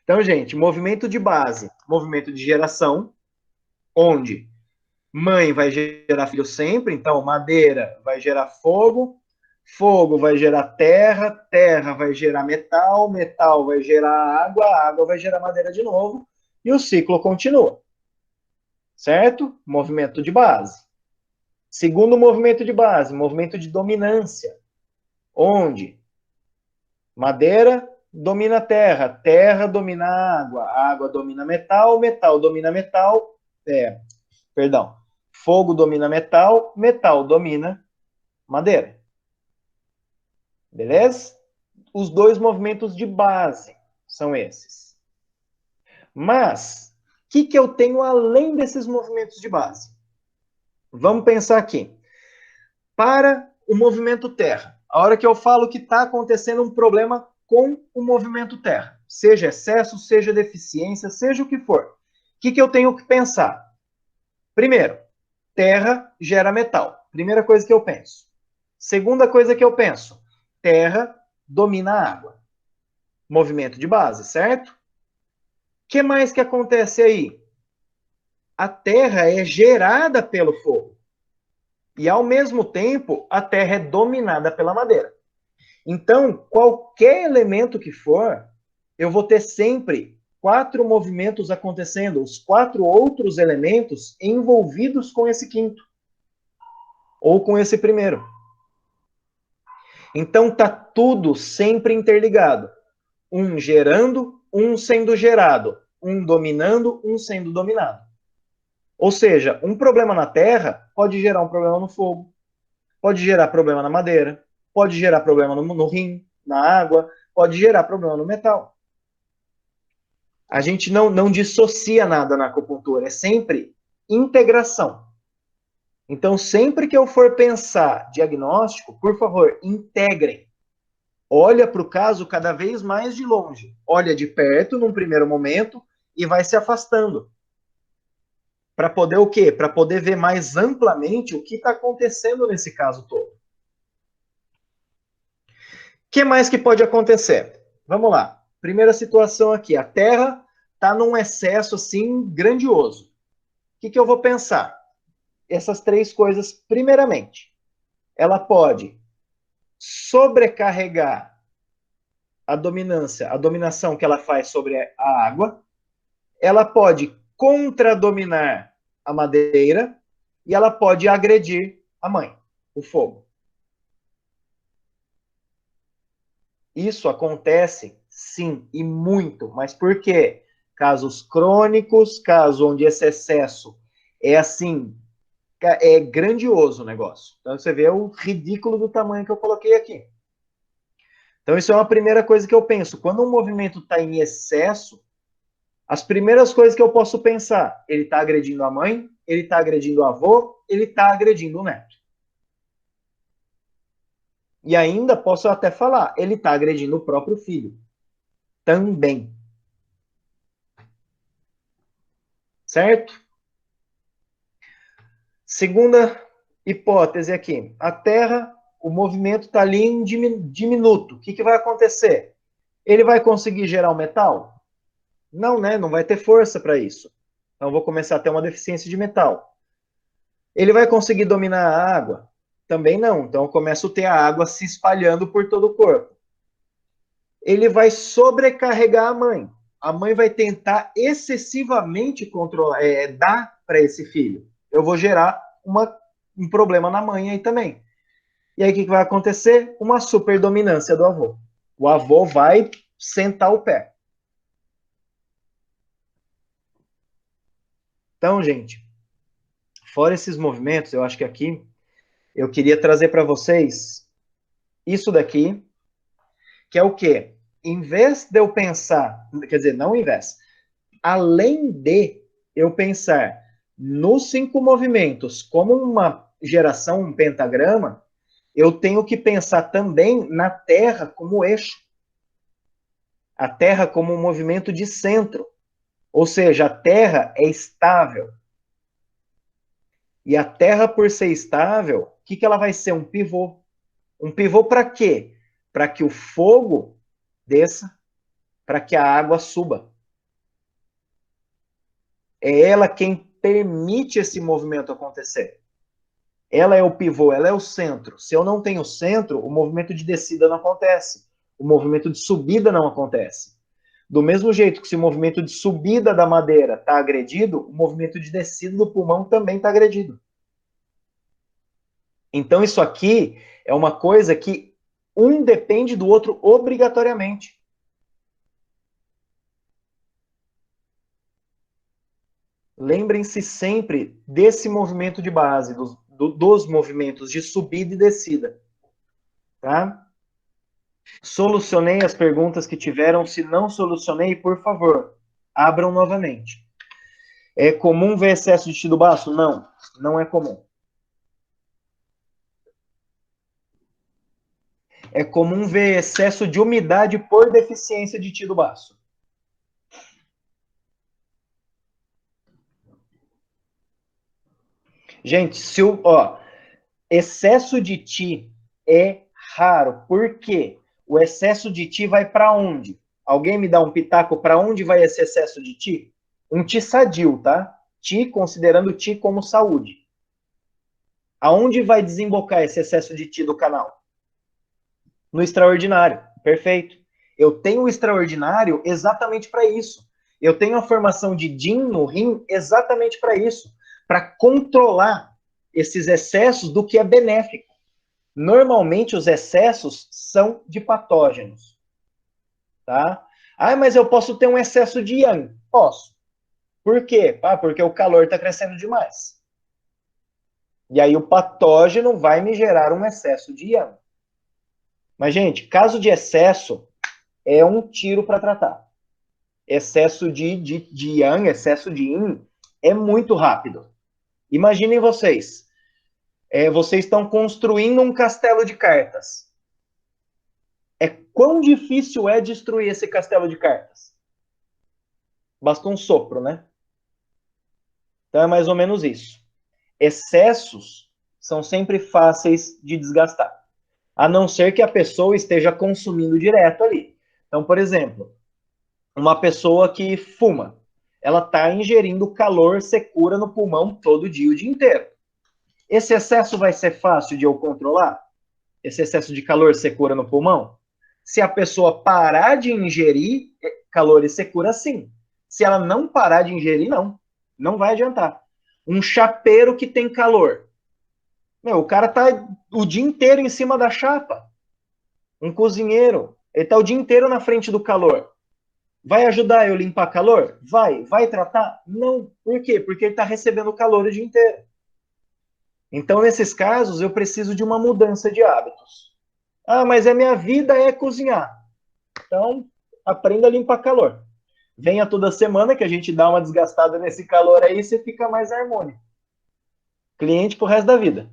Então, gente, movimento de base, movimento de geração, onde mãe vai gerar filho sempre, então madeira vai gerar fogo, fogo vai gerar terra, terra vai gerar metal, metal vai gerar água, água vai gerar madeira de novo, e o ciclo continua. Certo? Movimento de base. Segundo movimento de base, movimento de dominância, onde madeira domina a terra, terra domina a água domina metal, metal domina metal, perdão, fogo domina metal, metal domina madeira. Beleza? Os dois movimentos de base são esses. Mas, o que eu tenho além desses movimentos de base? Vamos pensar aqui. Para o movimento terra, a hora que eu falo que está acontecendo um problema com o movimento terra, seja excesso, seja deficiência, seja o que for, o que eu tenho que pensar? Primeiro, terra gera metal. Primeira coisa que eu penso. Segunda coisa que eu penso, terra domina a água. Movimento de base, certo? O que mais que acontece aí? A terra é gerada pelo fogo. E, ao mesmo tempo, a terra é dominada pela madeira. Então, qualquer elemento que for, eu vou ter sempre 4 movimentos acontecendo, os 4 outros elementos envolvidos com esse quinto. Ou com esse primeiro. Então, tá tudo sempre interligado. Um gerando, um sendo gerado. Um dominando, um sendo dominado. Ou seja, um problema na terra pode gerar um problema no fogo, pode gerar problema na madeira, pode gerar problema no rim, na água, pode gerar problema no metal. A gente não dissocia nada na acupuntura, é sempre integração. Então, sempre que eu for pensar diagnóstico, por favor, integrem. Olha para o caso cada vez mais de longe. Olha de perto num primeiro momento e vai se afastando. Para poder o quê? Para poder ver mais amplamente o que está acontecendo nesse caso todo. O que mais que pode acontecer? Vamos lá. Primeira situação aqui. A Terra está num excesso assim grandioso. O que eu vou pensar? Essas 3 coisas. Primeiramente, ela pode sobrecarregar a dominação que ela faz sobre a água. Ela pode contradominar a madeira e ela pode agredir a mãe, o fogo. Isso acontece, sim, e muito. Mas por quê? Casos crônicos, casos onde esse excesso é assim, é grandioso o negócio. Então você vê o ridículo do tamanho que eu coloquei aqui. Então isso é uma primeira coisa que eu penso. Quando um movimento está em excesso, as primeiras coisas que eu posso pensar, ele está agredindo a mãe, ele está agredindo o avô, ele está agredindo o neto. E ainda posso até falar, ele está agredindo o próprio filho. Também. Certo? Segunda hipótese aqui. A Terra, o movimento está ali em diminuto. O que vai acontecer? Ele vai conseguir gerar o metal? Não, né? Não vai ter força para isso. Então, vou começar a ter uma deficiência de metal. Ele vai conseguir dominar a água? Também não. Então, eu começo a ter a água se espalhando por todo o corpo. Ele vai sobrecarregar a mãe. A mãe vai tentar excessivamente controlar, dar para esse filho. Eu vou gerar um problema na mãe aí também. E aí o que vai acontecer? Uma superdominância do avô. O avô vai sentar o pé. Então, gente, fora esses movimentos, eu acho que aqui eu queria trazer para vocês isso daqui, que é o quê? Em vez de eu pensar, quer dizer, não em vez, além de eu pensar nos 5 movimentos como uma geração, um pentagrama, eu tenho que pensar também na Terra como eixo. A Terra como um movimento de centro. Ou seja, a Terra é estável. E a Terra, por ser estável, o que ela vai ser? Um pivô. Um pivô para quê? Para que o fogo desça, para que a água suba. É ela quem permite esse movimento acontecer. Ela é o pivô, ela é o centro. Se eu não tenho centro, o movimento de descida não acontece. O movimento de subida não acontece. Do mesmo jeito que se o movimento de subida da madeira está agredido, o movimento de descida do pulmão também está agredido. Então isso aqui é uma coisa que um depende do outro obrigatoriamente. Lembrem-se sempre desse movimento de base, dos movimentos de subida e descida. Tá? Solucionei as perguntas que tiveram. Se não solucionei, por favor, abram novamente. É comum ver excesso de tecido baço? Não, não é comum. É comum ver excesso de umidade por deficiência de tecido baço. Gente, se o excesso de Ti é raro. Por quê? O excesso de Ti vai para onde? Alguém me dá um pitaco para onde vai esse excesso de Ti? Um Ti sadio, tá? Ti considerando Ti como saúde. Aonde vai desembocar esse excesso de Ti do canal? No extraordinário. Perfeito. Eu tenho o extraordinário exatamente para isso. Eu tenho a formação de DIN no rim exatamente para isso. Para controlar esses excessos do que é benéfico. Normalmente os excessos são de patógenos. Tá? Ah, mas eu posso ter um excesso de yang. Posso. Por quê? Ah, porque o calor está crescendo demais. E aí o patógeno vai me gerar um excesso de yang. Mas, gente, caso de excesso, é um tiro para tratar. Excesso de yang, excesso de yin, é muito rápido. Imaginem vocês. Vocês estão construindo um castelo de cartas. Quão difícil é destruir esse castelo de cartas? Basta um sopro, né? Então é mais ou menos isso. Excessos são sempre fáceis de desgastar. A não ser que a pessoa esteja consumindo direto ali. Então, por exemplo, uma pessoa que fuma, ela está ingerindo calor, secura no pulmão todo dia, o dia inteiro. Esse excesso vai ser fácil de eu controlar? Esse excesso de calor, secura no pulmão? Se a pessoa parar de ingerir calor e secura, sim. Se ela não parar de ingerir, não. Não vai adiantar. Um chapeiro que tem calor. O cara tá o dia inteiro em cima da chapa. Um cozinheiro, ele tá o dia inteiro na frente do calor. Vai ajudar eu limpar calor? Vai. Vai tratar? Não. Por quê? Porque ele está recebendo calor o dia inteiro. Então, nesses casos, eu preciso de uma mudança de hábitos. Ah, mas a minha vida é cozinhar. Então, aprenda a limpar calor. Venha toda semana que a gente dá uma desgastada nesse calor aí e você fica mais harmônico. Cliente pro resto da vida.